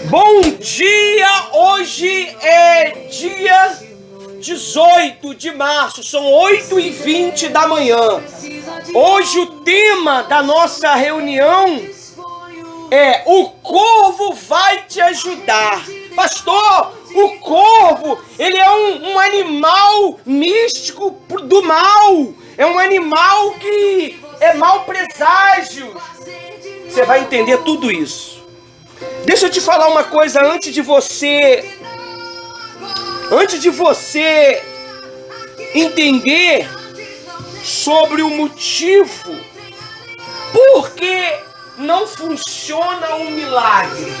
Bom dia! Hoje é dia 18 de março, são 8h20 da manhã. Hoje o tema da nossa reunião é: o corvo vai te ajudar. Pastor, o corvo, ele é um animal místico do mal. É um animal que é mau presságio. Você vai entender tudo isso. Deixa eu te falar uma coisa antes de você entender sobre o motivo por que não funciona um milagre.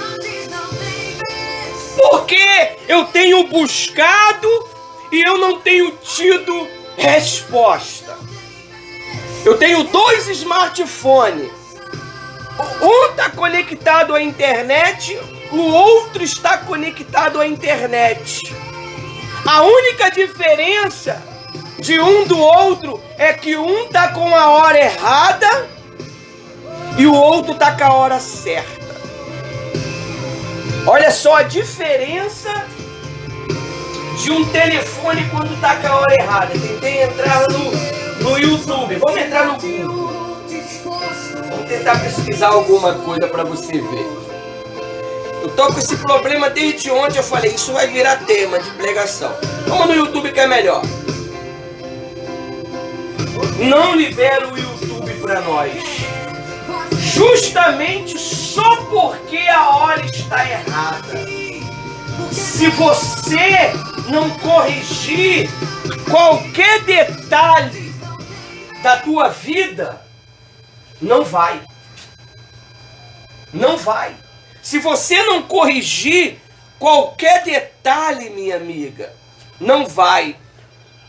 Porque eu tenho buscado e eu não tenho tido resposta. Eu tenho 2 smartphones. Um está conectado à internet, o outro está conectado à internet. A única diferença de um do outro é que um está com a hora errada e o outro está com a hora certa. Olha só a diferença de um telefone quando está com a hora errada. Tentei entrar no YouTube. Vamos entrar no Google. Vamos tentar pesquisar alguma coisa para você ver. Eu tô com esse problema desde ontem. Eu falei, isso vai virar tema de pregação. Vamos no YouTube que é melhor. Não libera o YouTube para nós. Justamente só porque a hora está errada. Se você não corrigir qualquer detalhe da tua vida, não vai. Não vai. Se você não corrigir qualquer detalhe, minha amiga, não vai.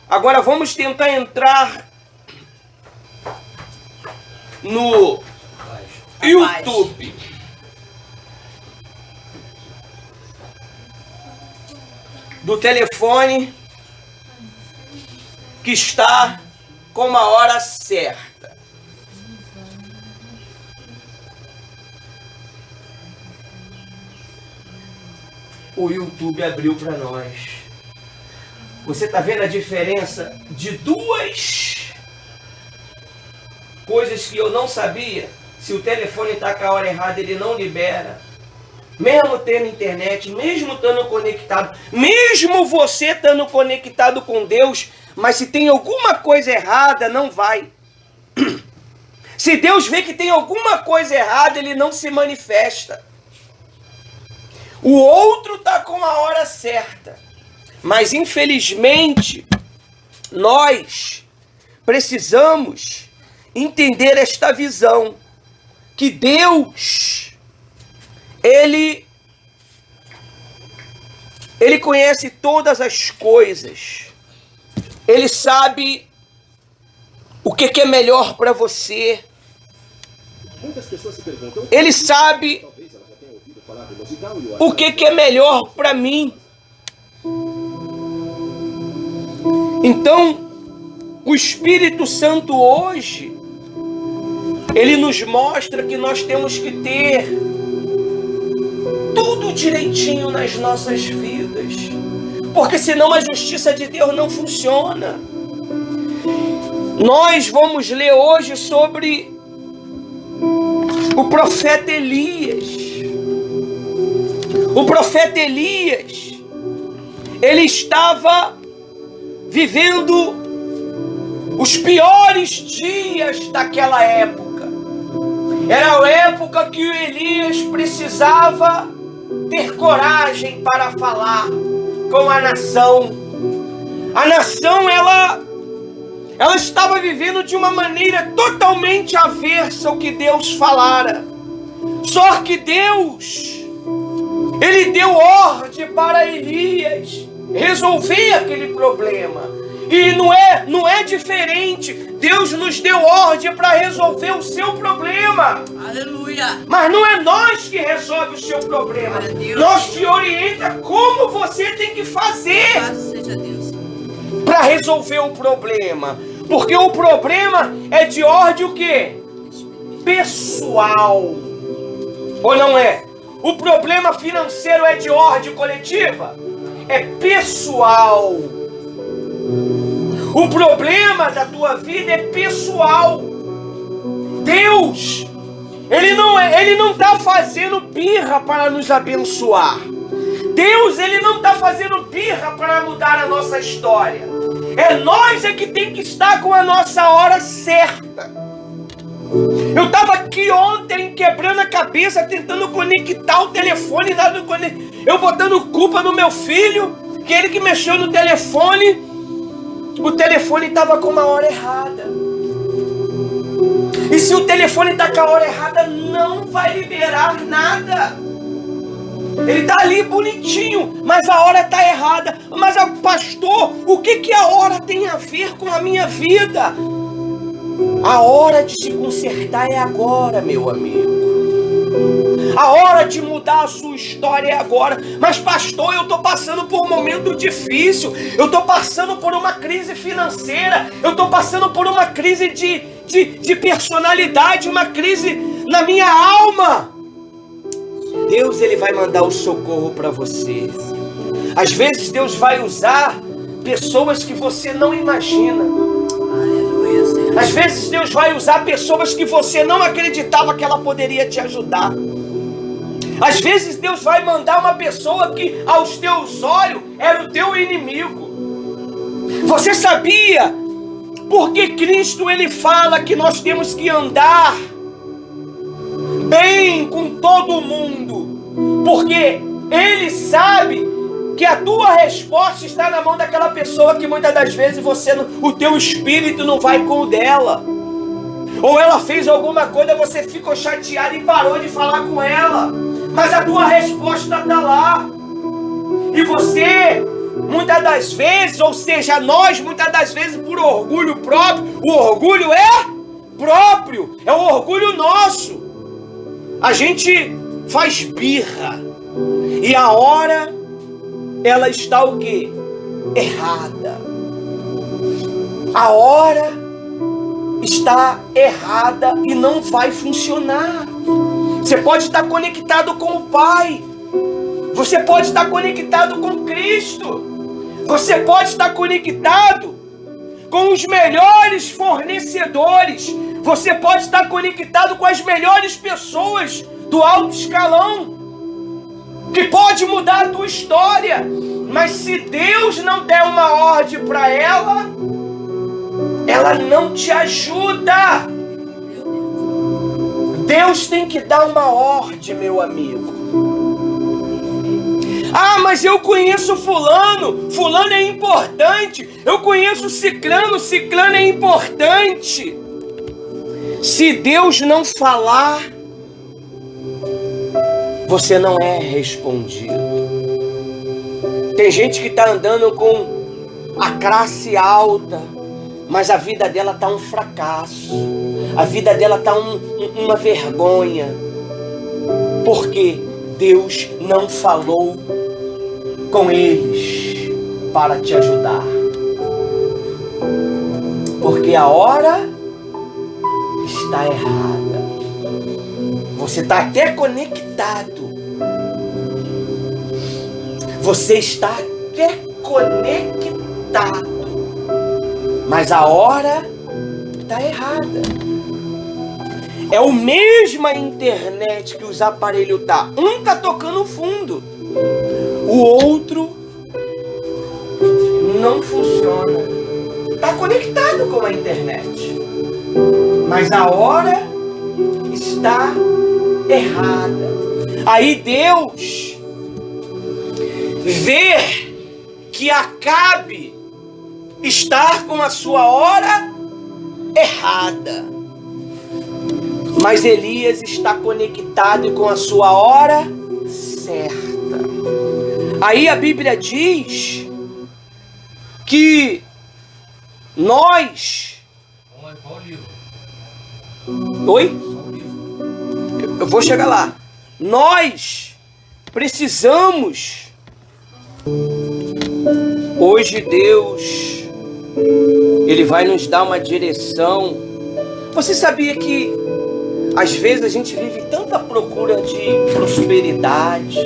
Agora vamos tentar entrar no YouTube. Do telefone que está com uma hora certa. O YouTube abriu para nós. Você está vendo a diferença de 2 coisas que eu não sabia? Se o telefone está com a hora errada, ele não libera. Mesmo tendo internet, mesmo estando conectado, mesmo você estando conectado com Deus, mas se tem alguma coisa errada, não vai. Se Deus vê que tem alguma coisa errada, ele não se manifesta. O outro está com a hora certa. Mas infelizmente, nós precisamos entender esta visão. Que Deus, Ele conhece todas as coisas. Ele sabe o que é melhor para você. Ele sabe o que é melhor para mim. Então, o Espírito Santo hoje, ele nos mostra que nós temos que ter tudo direitinho nas nossas vidas. Porque senão a justiça de Deus não funciona. Nós vamos ler hoje sobre o profeta Elias. O profeta Elias, ele estava vivendo os piores dias daquela época. Era a época que o Elias precisava ter coragem para falar com a nação. A nação, ela estava vivendo de uma maneira totalmente avessa ao que Deus falara. Só que Deus, ele deu ordem para Elias resolver aquele problema. E não é diferente. Deus nos deu ordem para resolver o seu problema. Aleluia. Mas não é nós que resolve o seu problema. Nós te orienta como você tem que fazer para resolver o problema. Porque o problema é de ordem o quê? Pessoal. Ou não é? o problema financeiro é de ordem coletiva? É pessoal. O problema da tua vida é pessoal. Deus, Ele não está fazendo birra para nos abençoar. Deus, Ele não está fazendo birra para mudar a nossa história. É nós que tem que estar com a nossa hora certa. Eu estava aqui ontem quebrando a cabeça, tentando conectar o telefone, nada eu botando culpa no meu filho, que ele que mexeu no telefone. O telefone estava com uma hora errada. E se o telefone está com a hora errada, não vai liberar nada. Ele está ali bonitinho, mas a hora está errada. Mas, pastor, o que a hora tem a ver com a minha vida? A hora de se consertar é agora, meu amigo. A hora de mudar a sua história é agora. Mas, pastor, eu estou passando por um momento difícil. Eu estou passando por uma crise financeira. Eu estou passando por uma crise de personalidade, uma crise na minha alma. Deus, Ele vai mandar o socorro para você. Às vezes Deus vai usar pessoas que você não imagina. Às vezes Deus vai usar pessoas que você não acreditava que ela poderia te ajudar. Às vezes Deus vai mandar uma pessoa que aos teus olhos era o teu inimigo. Você sabia porque Cristo Ele fala que nós temos que andar bem com todo mundo? Porque Ele sabe que a tua resposta está na mão daquela pessoa que muitas das vezes o teu espírito não vai com o dela. Ou ela fez alguma coisa, você ficou chateado e parou de falar com ela. Mas a tua resposta está lá. E você, muitas das vezes, ou seja, nós, muitas das vezes, por orgulho próprio, o orgulho é próprio, é o orgulho nosso. A gente faz birra. E a hora, ela está o quê? Errada. A hora está errada e não vai funcionar. Você pode estar conectado com o Pai. Você pode estar conectado com Cristo. Você pode estar conectado com os melhores fornecedores. Você pode estar conectado com as melhores pessoas do alto escalão, que pode mudar a tua história. Mas se Deus não der uma ordem para ela, ela não te ajuda. Deus tem que dar uma ordem, meu amigo. Ah, mas eu conheço fulano, fulano é importante. Eu conheço ciclano, ciclano é importante. Se Deus não falar, você não é respondido. Tem gente que está andando com a classe alta, mas a vida dela está um fracasso. A vida dela está uma vergonha. Porque Deus não falou com eles para te ajudar. Porque a hora está errada. Você está até conectado. Você está até conectado. Mas a hora está errada. É a mesma internet que os aparelhos tá. Um tá tocando fundo. O outro não funciona. Tá conectado com a internet. Mas a hora está errada. Aí Deus vê que Acabe está com a sua hora errada. Mas Elias está conectado com a sua hora certa. Aí a Bíblia diz que nós... Oi? Eu vou chegar lá. Nós precisamos... Hoje Deus, Ele vai nos dar uma direção. Você sabia que às vezes a gente vive tanta procura de prosperidade,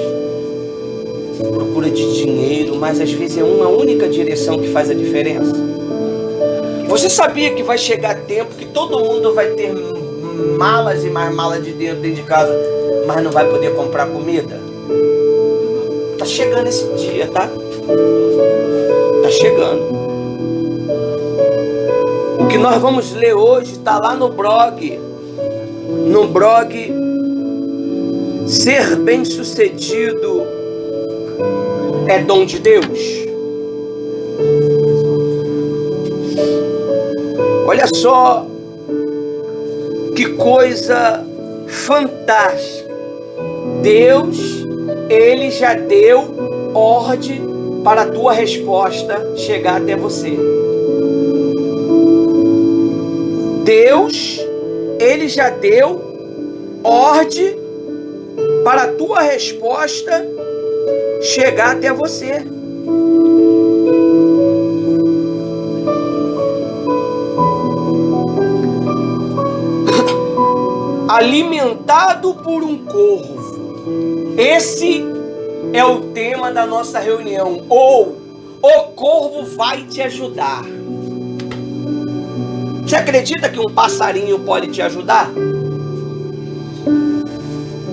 procura de dinheiro, mas às vezes é uma única direção que faz a diferença. Você sabia que vai chegar tempo que todo mundo vai ter malas e mais malas de dentro de casa, mas não vai poder comprar comida? Tá chegando esse dia, tá? Tá chegando. O que nós vamos ler hoje está lá no blog. No blog Ser Bem-Sucedido é Dom de Deus. Olha só que coisa fantástica. Deus, Ele já deu ordem para a tua resposta chegar até você. Deus, Ele já deu ordem para a tua resposta chegar até você. Alimentado por um corvo. Esse é o tema da nossa reunião. Ou o corvo vai te ajudar. Você acredita que um passarinho pode te ajudar?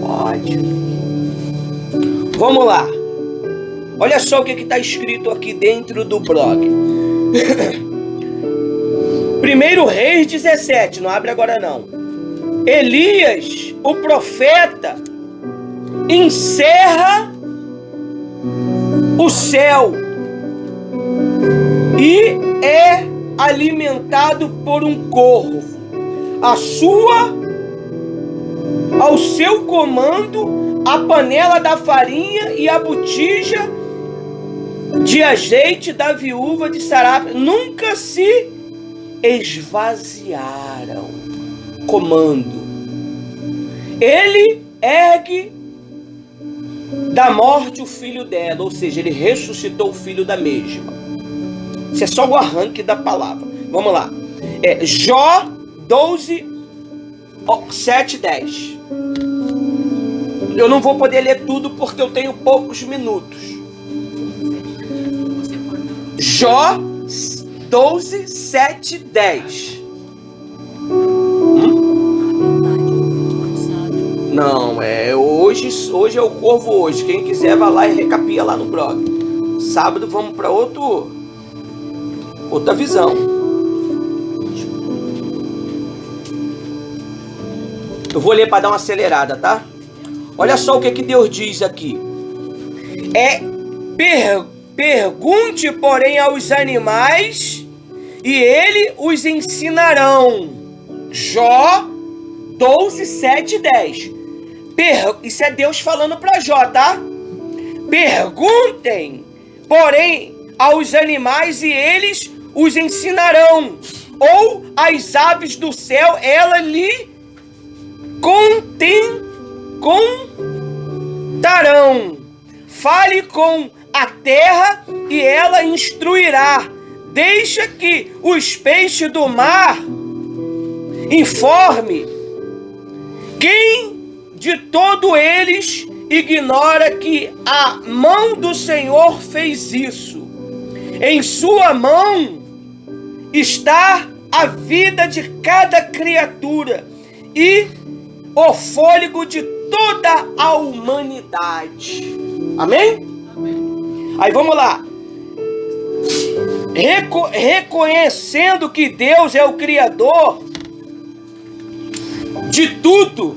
Pode. Vamos lá. Olha só o que está escrito aqui dentro do blog. 1 Reis 17, não abre agora não. Elias, o profeta, encerra o céu e é alimentado por um corvo. Ao seu comando, a panela da farinha e a botija de azeite da viúva de Sarapta nunca se esvaziaram. Comando. Ele ergue da morte o filho dela, ou seja, ele ressuscitou o filho da mesma. Isso é só o arranque da palavra. Vamos lá. Jó 12, 7, 10. Eu não vou poder ler tudo porque eu tenho poucos minutos. Jó 12, 7, 10. Não, hoje é o corvo hoje. Quem quiser vai lá e recapia lá no blog. Sábado vamos para outra visão. Eu vou ler para dar uma acelerada, tá? Olha só o que Deus diz aqui. Pergunte, porém, aos animais e ele os ensinarão. Jó 12, 7, 10. Isso é Deus falando para Jó, tá? Perguntem, porém, aos animais e eles os ensinarão. Ou as aves do céu, ela lhe contarão. Fale com a terra e ela instruirá. Deixa que os peixes do mar informe. Quem de todo eles ignora que a mão do Senhor fez isso? Em sua mão está a vida de cada criatura e o fôlego de toda a humanidade. Amém? Amém. Aí vamos lá. Reconhecendo que Deus é o Criador de tudo,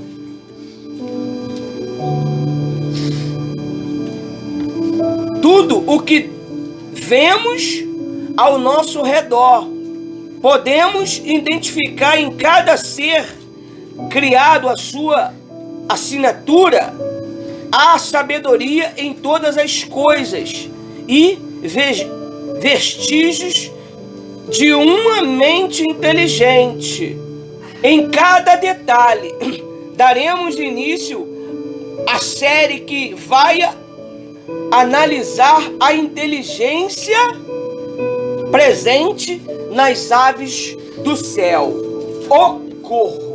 tudo o que vemos ao nosso redor, podemos identificar em cada ser criado a sua assinatura, a sabedoria em todas as coisas e vestígios de uma mente inteligente. Em cada detalhe, daremos início à série que vai analisar a inteligência presente nas aves do céu, o corvo.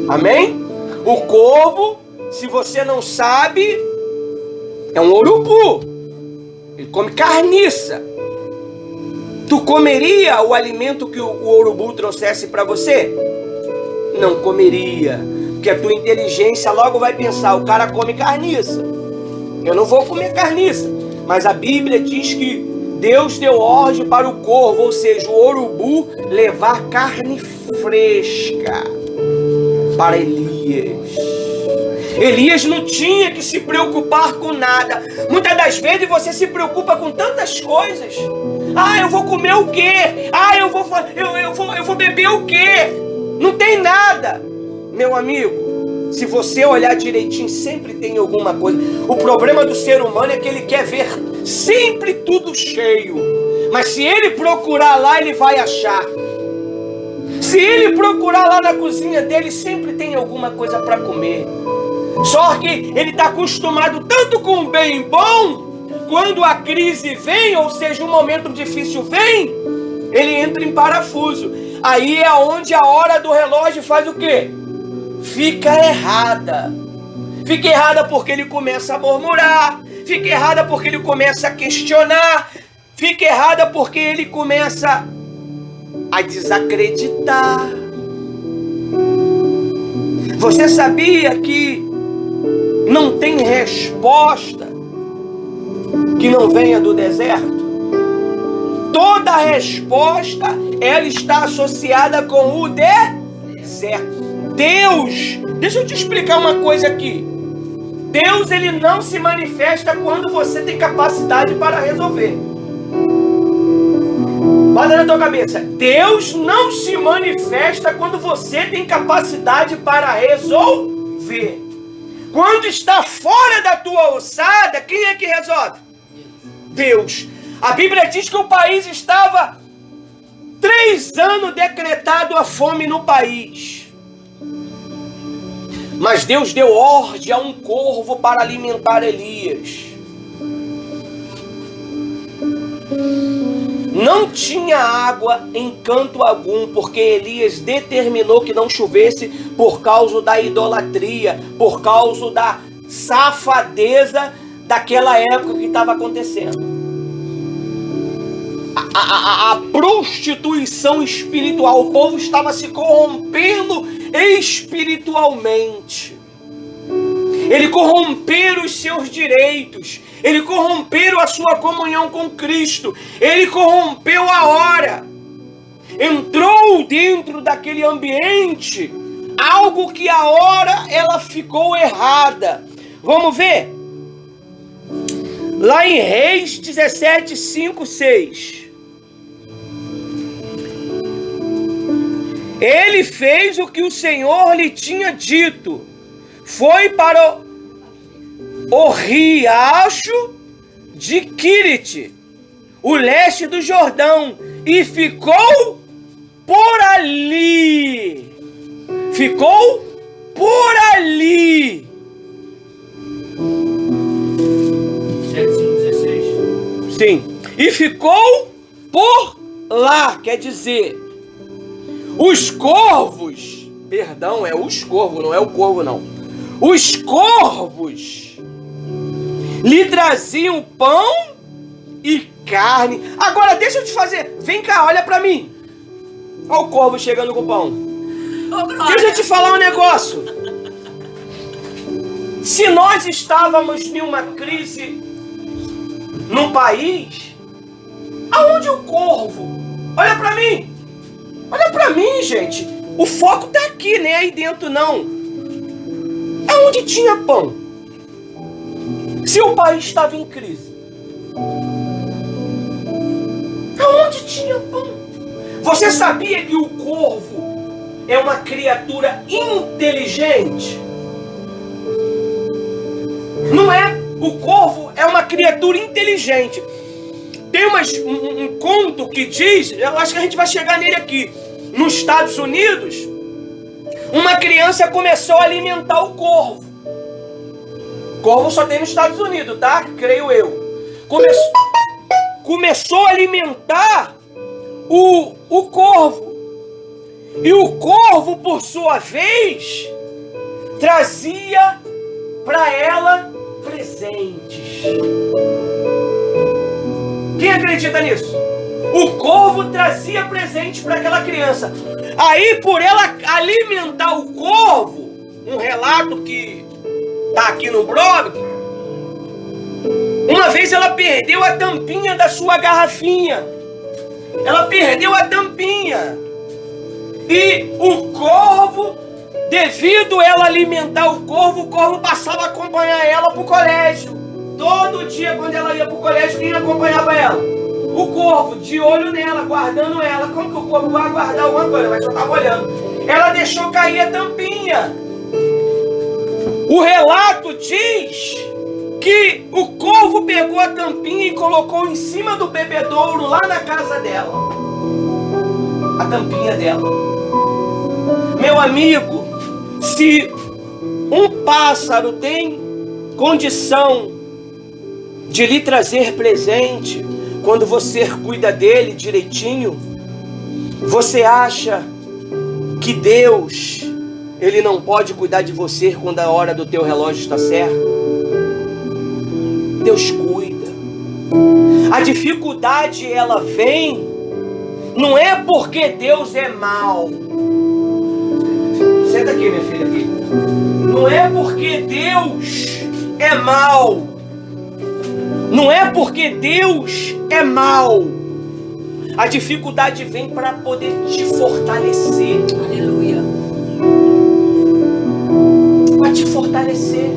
Amém? O corvo, se você não sabe, é um urubu. Ele come carniça. Tu comeria o alimento que o urubu trouxesse para você? Não comeria. Porque a tua inteligência logo vai pensar, o cara come carniça. Eu não vou comer carniça. Mas a Bíblia diz que Deus deu ordem para o corvo, ou seja, o urubu, levar carne fresca para Elias. Elias não tinha que se preocupar com nada. Muitas das vezes você se preocupa com tantas coisas. Ah, eu vou comer o quê? Ah, eu vou beber o quê? Não tem nada. Meu amigo, se você olhar direitinho, sempre tem alguma coisa. O problema do ser humano é que ele quer ver sempre tudo cheio. Mas se ele procurar lá, ele vai achar. Se ele procurar lá na cozinha dele, sempre tem alguma coisa para comer. Só que ele está acostumado tanto com o bem bom, quando a crise vem, ou seja, um momento difícil vem, ele entra em parafuso. Aí é onde a hora do relógio faz o quê? Fica errada. Fica errada porque ele começa a murmurar. Fica errada porque ele começa a questionar. Fica errada porque ele começa a desacreditar. Você sabia que não tem resposta que não venha do deserto? Toda resposta, ela está associada com o deserto. Deus, deixa eu te explicar uma coisa aqui. Deus, ele não se manifesta quando você tem capacidade para resolver. Bota na tua cabeça. Deus não se manifesta quando você tem capacidade para resolver. Quando está fora da tua alçada, quem é que resolve? Deus. A Bíblia diz que o país estava 3 anos decretado a fome no país. Mas Deus deu ordem a um corvo para alimentar Elias. Não tinha água em canto algum, porque Elias determinou que não chovesse por causa da idolatria, por causa da safadeza daquela época que estava acontecendo. A prostituição espiritual, o povo estava se corrompendo espiritualmente. Ele corromperam os seus direitos, ele corrompeu a sua comunhão com Cristo, ele corrompeu a hora. Entrou dentro daquele ambiente algo que a hora ela ficou errada. Vamos ver? Lá em Reis 17, 5, 6. Ele fez o que o Senhor lhe tinha dito. Foi para o riacho de Quirite, o leste do Jordão, e ficou por ali. Ficou por ali. 7:16. Sim. E ficou por lá, quer dizer, os corvos, perdão, é os corvos, não é o corvo não. Os corvos lhe traziam pão e carne. Agora deixa eu te fazer, vem cá, olha pra mim. Olha o corvo chegando com pão. Deixa eu te falar um negócio. Se nós estávamos em uma crise no país, aonde o corvo? Olha pra mim. Olha pra mim, gente. O foco tá aqui, nem aí dentro não. Aonde tinha pão? Se o país estava em crise, aonde tinha pão? Você sabia que o corvo é uma criatura inteligente? Não é? O corvo é uma criatura inteligente. Tem um conto que diz, eu acho que a gente vai chegar nele aqui. Nos Estados Unidos, uma criança começou a alimentar o corvo. Corvo só tem nos Estados Unidos, tá? Creio eu. Começou a alimentar o corvo. E o corvo, por sua vez, trazia para ela presentes. Quem acredita nisso? O corvo trazia presente para aquela criança. Aí, por ela alimentar o corvo, um relato que está aqui no blog, uma vez ela perdeu a tampinha da sua garrafinha. Ela perdeu a tampinha. E o corvo, devido a ela alimentar o corvo passava a acompanhar ela para o colégio. Todo dia, quando ela ia para o colégio, quem acompanhava ela? O corvo, de olho nela, guardando ela. Como que o corvo vai guardar alguma coisa? Mas só estava olhando. Ela deixou cair a tampinha. O relato diz que o corvo pegou a tampinha e colocou em cima do bebedouro lá na casa dela. A tampinha dela. Meu amigo, se um pássaro tem condição de lhe trazer presente, quando você cuida dele direitinho, você acha que Deus, Ele não pode cuidar de você quando a hora do teu relógio está certa? Deus cuida. A dificuldade, ela vem, não é porque Deus é mau. Senta aqui, minha filha, aqui. Não é porque Deus é mau. Não é porque Deus é mau. A dificuldade vem para poder te fortalecer. Aleluia. Para te fortalecer.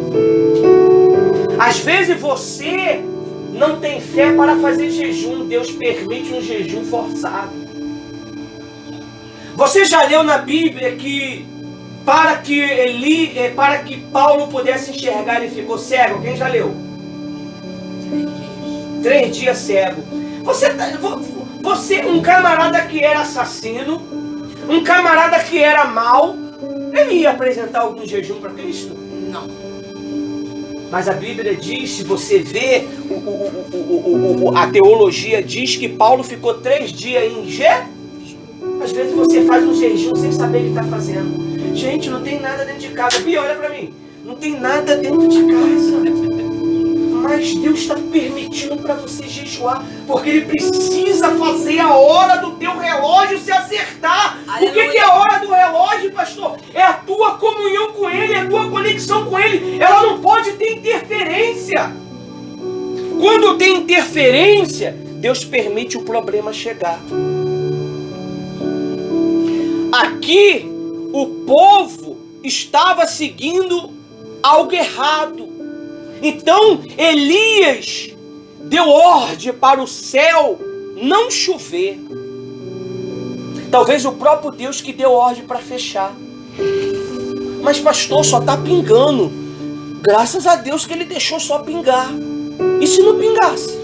Às vezes você não tem fé para fazer jejum. Deus permite um jejum forçado. Você já leu na Bíblia que para que Paulo pudesse enxergar, ele ficou cego? Quem já leu? 3 dias cego. Você, um camarada que era assassino, um camarada que era mau, ele ia apresentar algum jejum para Cristo? Não. Mas a Bíblia diz, se você vê, a teologia diz que Paulo ficou 3 dias em jejum. Às vezes você faz um jejum sem saber o que está fazendo. Gente, não tem nada dentro de casa. Bia, olha para mim. Não tem nada dentro de casa. Mas Deus está permitindo para você jejuar, porque Ele precisa fazer a hora do teu relógio se acertar. Aleluia. O que é a hora do relógio, pastor? É a tua comunhão com Ele, é a tua conexão com Ele. Ela não pode ter interferência. Quando tem interferência, Deus permite o problema chegar. Aqui, o povo estava seguindo algo errado. Então Elias deu ordem para o céu não chover. Talvez o próprio Deus que deu ordem para fechar. Mas pastor, só está pingando. Graças a Deus que ele deixou só pingar. E se não pingasse?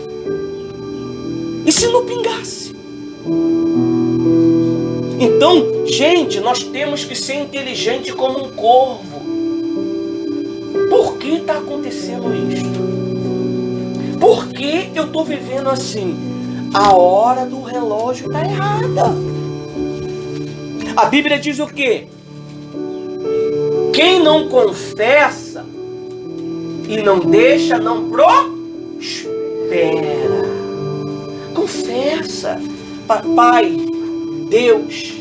E se não pingasse? Então, gente, nós temos que ser inteligente como um corvo. Por que está acontecendo isto? Por que eu estou vivendo assim? A hora do relógio está errada. A Bíblia diz o quê? Quem não confessa e não deixa, não prospera. Confessa. Pai, Deus,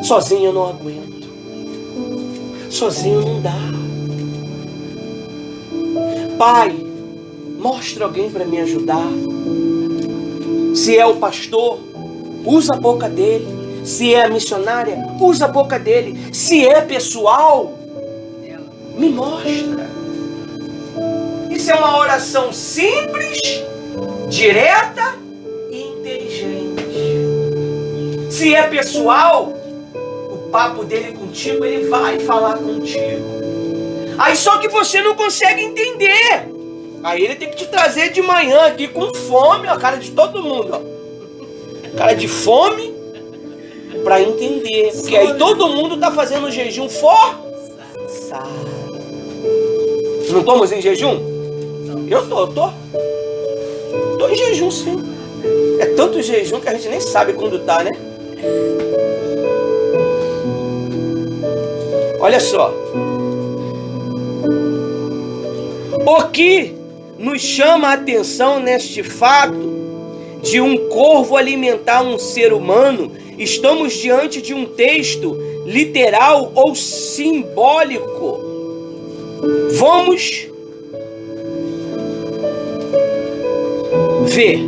sozinho eu não aguento. Sozinho não dá. Pai, mostra alguém para me ajudar. Se é o pastor, usa a boca dele. Se é a missionária, usa a boca dele. Se é pessoal, me mostra. Isso é uma oração simples, direta e inteligente. Se é pessoal, o papo dele contigo, ele vai falar contigo. Aí só que você não consegue entender. Aí ele tem que te trazer de manhã aqui com fome, a cara de todo mundo, ó. Cara de fome para entender. Porque aí todo mundo tá fazendo jejum forçado. Não estamos em jejum? Eu tô. Tô em jejum sim. É tanto jejum que a gente nem sabe quando tá, né? Olha só. O que nos chama a atenção neste fato de um corvo alimentar um ser humano, estamos diante de um texto literal ou simbólico. Vamos ver.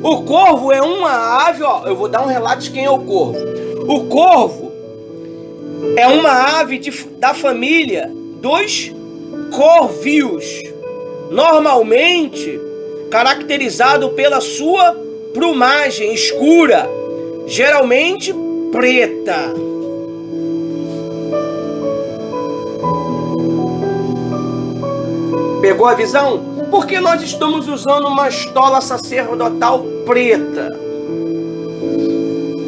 O corvo é uma ave, ó, eu vou dar um relato de quem é o corvo. O corvo é uma ave da família dos corvídeos, normalmente caracterizado pela sua plumagem escura, geralmente preta. Pegou a visão? Porque nós estamos usando uma estola sacerdotal preta.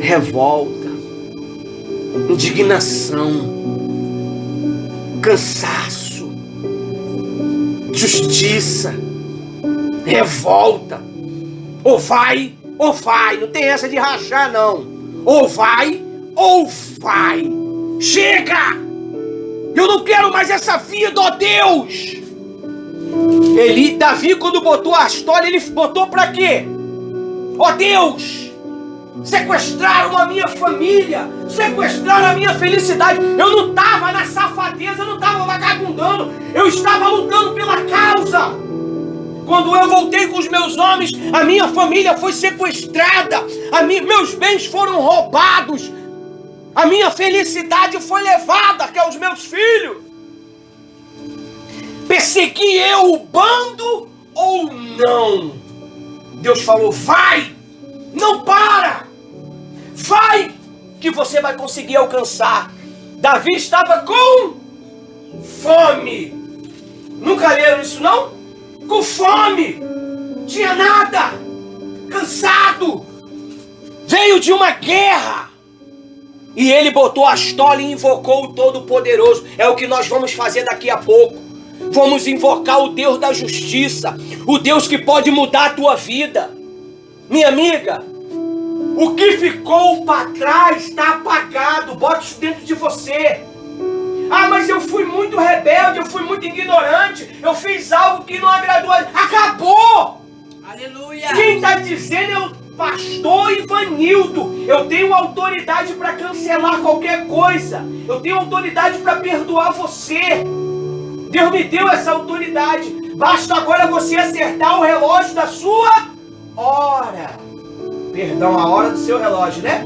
Revolta, indignação, cansaço, justiça, revolta. Ou vai, ou vai. Não tem essa de rachar, não. Ou vai, ou vai. Chega! Eu não quero mais essa vida, ó Deus! Davi, quando botou a estola, ele botou pra quê? Ó Deus! Sequestraram a minha família, sequestraram a minha felicidade. Eu não estava na safadeza, eu não estava vagabundando, eu estava lutando pela causa. Quando eu voltei com os meus homens, a minha família foi sequestrada, meus bens foram roubados, a minha felicidade foi levada, que é os meus filhos. Persegui eu o bando ou não? Deus falou, vai, não para, vai, que você vai conseguir alcançar. Davi estava com fome. Nunca leram isso, não? Com fome, tinha nada, cansado, veio de uma guerra. E ele botou a estola e invocou o Todo-Poderoso. É o que nós vamos fazer daqui a pouco. Vamos invocar o Deus da justiça, o Deus que pode mudar a tua vida. Minha amiga, o que ficou para trás está apagado. Bota isso dentro de você. Ah, mas eu fui muito rebelde, eu fui muito ignorante, eu fiz algo que não agradou a Deus. Acabou! Aleluia! Quem está dizendo é o pastor Ivanildo. Eu tenho autoridade para cancelar qualquer coisa. Eu tenho autoridade para perdoar você. Deus me deu essa autoridade. Basta agora você acertar o relógio da sua hora. Perdão, a hora do seu relógio, né?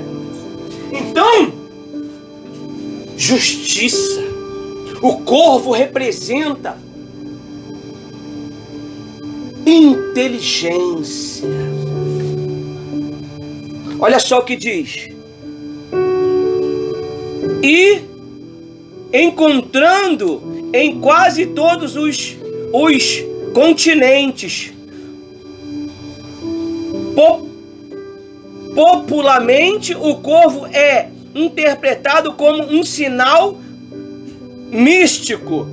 Então, justiça. O corvo representa inteligência. Olha só o que diz. E encontrando em quase todos os continentes, popularmente o corvo é interpretado como um sinal místico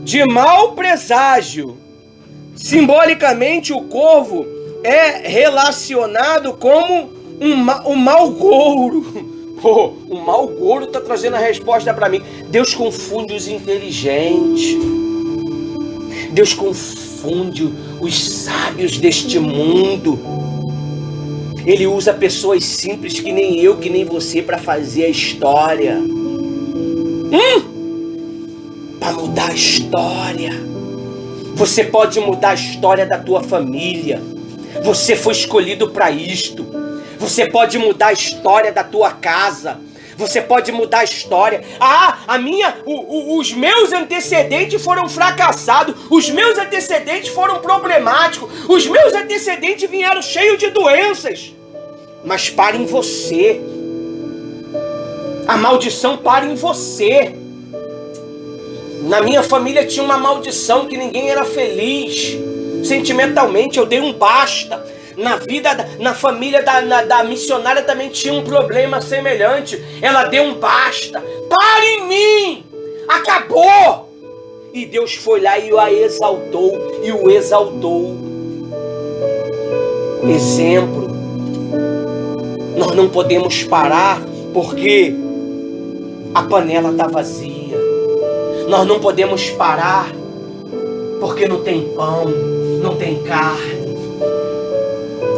de mau presságio. Simbolicamente, o corvo é relacionado como um mau gouro. O mau gouro está trazendo a resposta para mim. Deus confunde os inteligentes. Deus confunde os sábios deste mundo. Ele usa pessoas simples que nem eu, que nem você, para fazer a história. Para mudar a história. Você pode mudar a história da tua família. Você foi escolhido para isto. Você pode mudar a história da tua casa. Você pode mudar a história. Os meus antecedentes foram fracassados. Os meus antecedentes foram problemáticos. Os meus antecedentes vieram cheios de doenças. Mas para em você. A maldição para em você. Na minha família tinha uma maldição que ninguém era feliz. Sentimentalmente eu dei um basta. Na família da missionária também tinha um problema semelhante. Ela deu um basta. Para em mim! Acabou! E Deus foi lá e a exaltou. E o exaltou. Exemplo. Nós não podemos parar porque a panela está vazia. Nós não podemos parar porque não tem pão, não tem carne.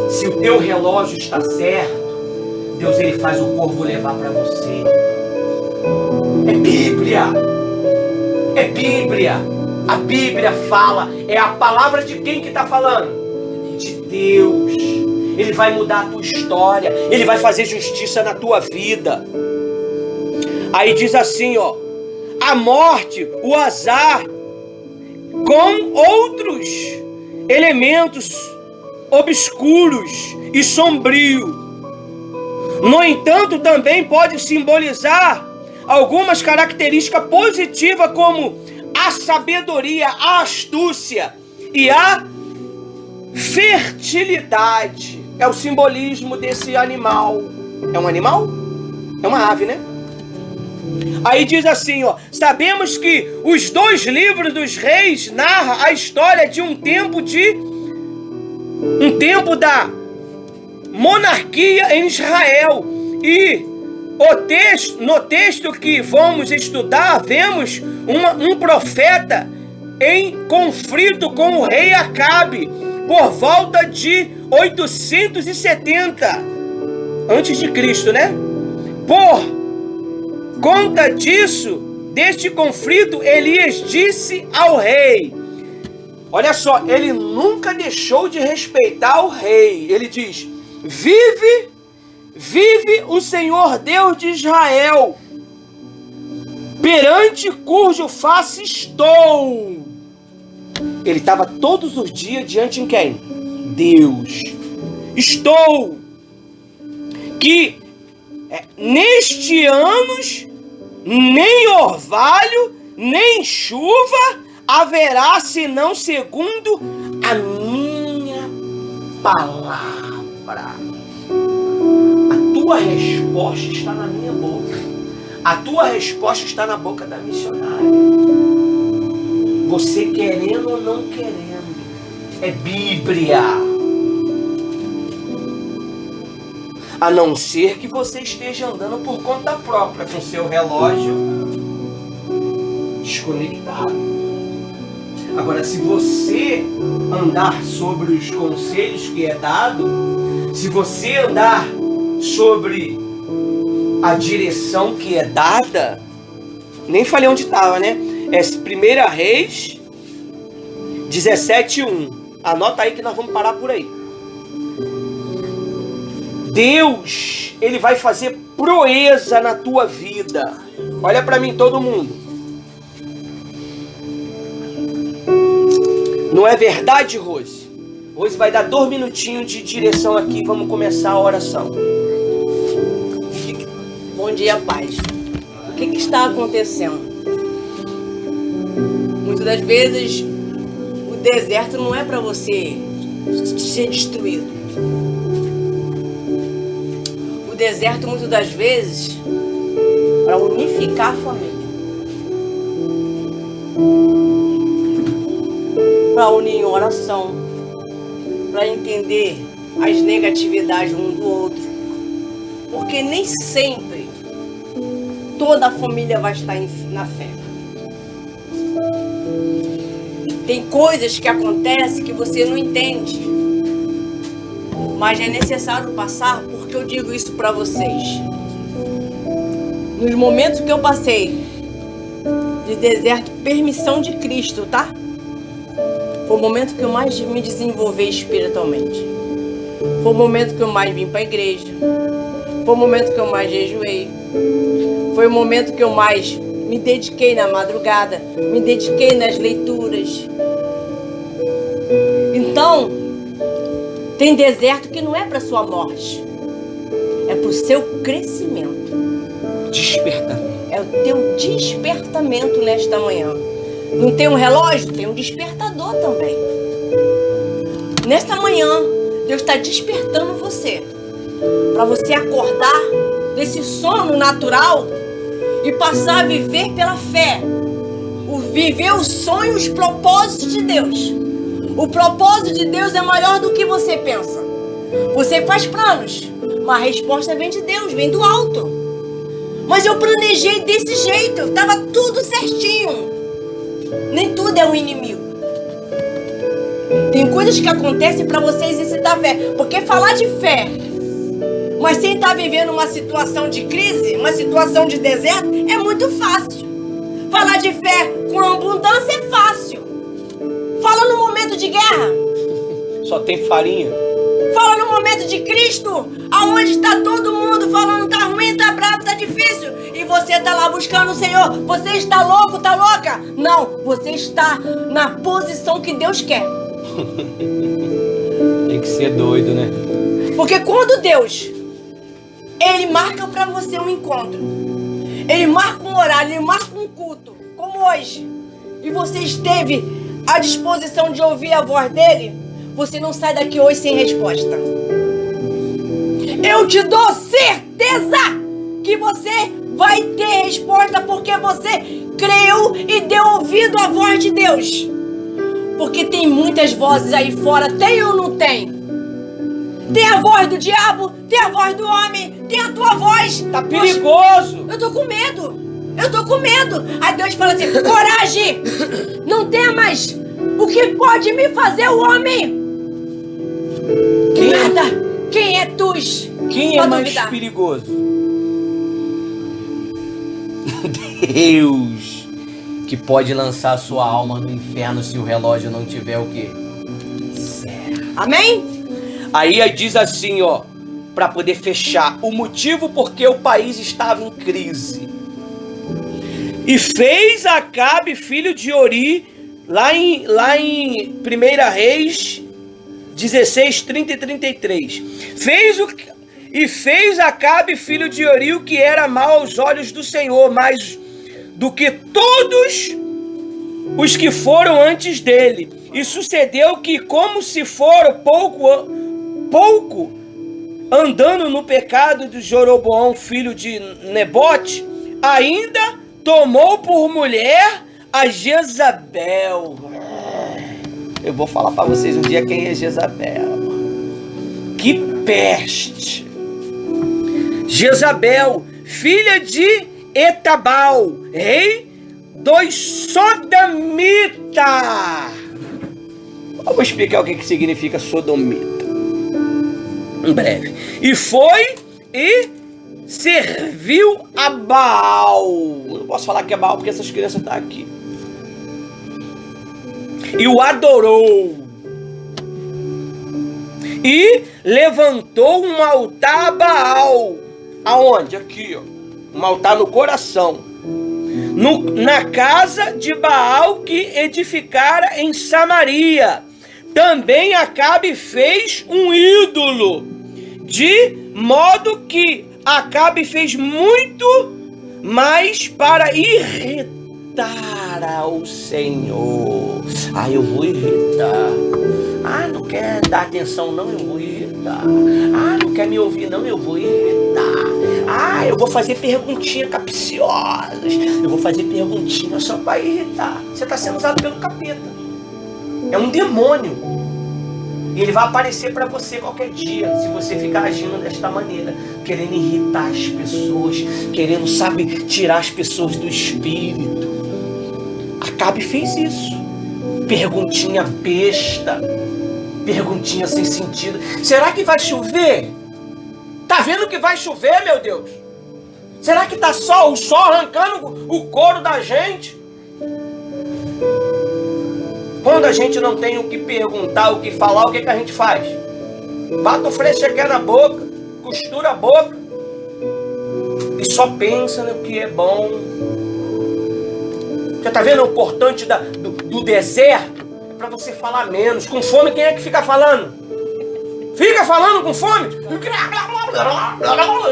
Se o teu relógio está certo, Deus ele faz o corvo levar para você. É Bíblia. É Bíblia. A Bíblia fala. É a palavra de quem que está falando? De Deus. Ele vai mudar a tua história. Ele vai fazer justiça na tua vida. Aí diz assim, ó. A morte, o azar, com outros elementos obscuros e sombrios. No entanto, também pode simbolizar algumas características positivas, como a sabedoria, a astúcia e a fertilidade. É o simbolismo desse animal. É um animal? É uma ave, né? Aí diz assim, ó. Sabemos que os 2 livros dos reis narram a história de um tempo da monarquia em Israel. E no texto que vamos estudar, vemos um profeta em conflito com o rei Acabe por volta de 870 antes de Cristo, né? Por conta deste conflito, Elias disse ao rei, olha só, ele nunca deixou de respeitar o rei. Ele diz: vive o Senhor Deus de Israel, perante cujo face estou. Ele estava todos os dias diante de quem? Deus. Estou que neste anos nem orvalho, nem chuva haverá, senão segundo a minha palavra. A tua resposta está na minha boca. A tua resposta está na boca da missionária. Você querendo ou não querendo, é Bíblia. A não ser que você esteja andando por conta própria, com seu relógio desconectado. Agora, se você andar sobre os conselhos que é dado, se você andar sobre a direção que é dada, nem falei onde estava, né? É 1 Reis 17:1. Anota aí que nós vamos parar por aí. Deus, ele vai fazer proeza na tua vida. Olha para mim, todo mundo. Não é verdade, Rose? Rose vai dar 2 minutinhos de direção aqui. Vamos começar a oração. Bom dia, paz. O que está acontecendo? Muitas das vezes o deserto não é para você ser destruído. O deserto, muitas das vezes, para unificar a família, para unir em oração, para entender as negatividades um do outro, porque nem sempre toda a família vai estar na fé. Tem coisas que acontecem que você não entende, mas é necessário passar. Porque eu digo isso para vocês. Nos momentos que eu passei de deserto, permissão de Cristo, tá? Foi o momento que eu mais me desenvolvi espiritualmente. Foi o momento que eu mais vim para a igreja. Foi o momento que eu mais jejuei. Foi o momento que eu mais me dediquei na madrugada, me dediquei nas leituras. Então, tem deserto que não é para sua morte, é para o seu crescimento. Despertamento. É o teu despertamento nesta manhã. Não tem um relógio? Tem um despertador também. Nesta manhã, Deus está despertando você, para você acordar desse sono natural e passar a viver pela fé. Viver os sonhos, os propósitos de Deus. O propósito de Deus é maior do que você pensa. Você faz planos, mas a resposta vem de Deus, vem do alto. Mas eu planejei desse jeito, estava tudo certinho. Nem tudo é um inimigo. Tem coisas que acontecem para você exercitar fé. Porque falar de fé, mas sem estar vivendo uma situação de crise, uma situação de deserto, é muito fácil. Falar de fé com abundância é fácil. Fala no momento de guerra. Só tem farinha. Fala no momento de Cristo, aonde está todo mundo falando tá ruim, tá bravo, tá difícil. E você tá lá buscando o Senhor. Você está louco, tá louca? Não, você está na posição que Deus quer. Tem que ser doido, né? Porque quando Deus, Ele marca para você um encontro, Ele marca um horário, Ele marca um culto, como hoje, e você esteve à disposição de ouvir a voz dEle, você não sai daqui hoje sem resposta. Eu te dou certeza que você vai ter resposta, porque você creu e deu ouvido à voz de Deus. Porque tem muitas vozes aí fora, tem ou não tem? Tem a voz do diabo, tem a voz do homem, tem a tua voz. Tá perigoso. Poxa, eu tô com medo. Eu tô com medo. Aí Deus fala assim, coragem, não temas. O que pode me fazer o homem? Nada. Quem é tu? Quem é mais perigoso? Deus, que pode lançar a sua alma no inferno se o relógio não tiver o quê? Certo. Amém? Aí diz assim, ó, para poder fechar, o motivo porque o país estava em crise. E fez Acabe, filho de Ori, lá em 1 Reis 16, 30 e 33. Fez Acabe, filho de Ori, o que era mal aos olhos do Senhor, mais do que todos os que foram antes dele. E sucedeu que, como se fora pouco andando no pecado de Jeroboão, filho de Nebote, ainda tomou por mulher a Jezabel. Eu vou falar para vocês um dia quem é Jezabel. Que peste! Jezabel, filha de Etabal, rei dos Sodomita. Eu vou explicar o que significa sodomita em breve. E foi e serviu a Baal. Eu não posso falar que é Baal porque essas crianças estão aqui. E o adorou. E levantou um altar a Baal. Aonde? Aqui, ó. Um altar no coração. Na casa de Baal que edificara em Samaria. Também Acabe fez um ídolo, de modo que Acabe fez muito mais para irritar ao Senhor. Ah, eu vou irritar. Ah, não quer dar atenção não, eu vou irritar. Ah, não quer me ouvir não, eu vou irritar. Ah, eu vou fazer perguntinhas capciosas. Eu vou fazer perguntinhas só para irritar. Você está sendo usado pelo capeta. É um demônio. E ele vai aparecer para você qualquer dia, se você ficar agindo desta maneira, querendo irritar as pessoas, querendo, sabe, tirar as pessoas do espírito. Acabe fez isso. Perguntinha besta, perguntinha sem sentido. Será que vai chover? Tá vendo que vai chover, meu Deus? Será que tá só o sol arrancando o couro da gente? Quando a gente não tem o que perguntar, o que falar, o que a gente faz? Bata o frechequé na boca, costura a boca e só pensa no que é bom. Você tá vendo o importante do deserto? É para você falar menos. Com fome, quem é que fica falando? Fica falando com fome?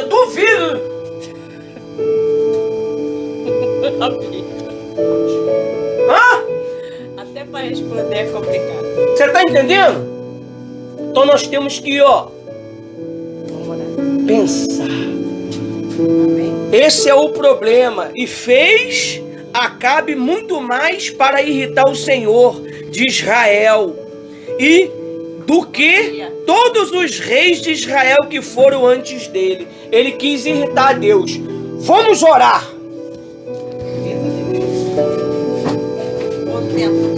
Duvido. Hã? Até para responder é complicado. Você tá entendendo? Então nós temos que, ó, pensar. Amém. Esse é o problema. E fez Acabe muito mais para irritar o Senhor de Israel e do que todos os reis de Israel que foram antes dele. Ele quis irritar a Deus. Vamos orar. Quanto tempo?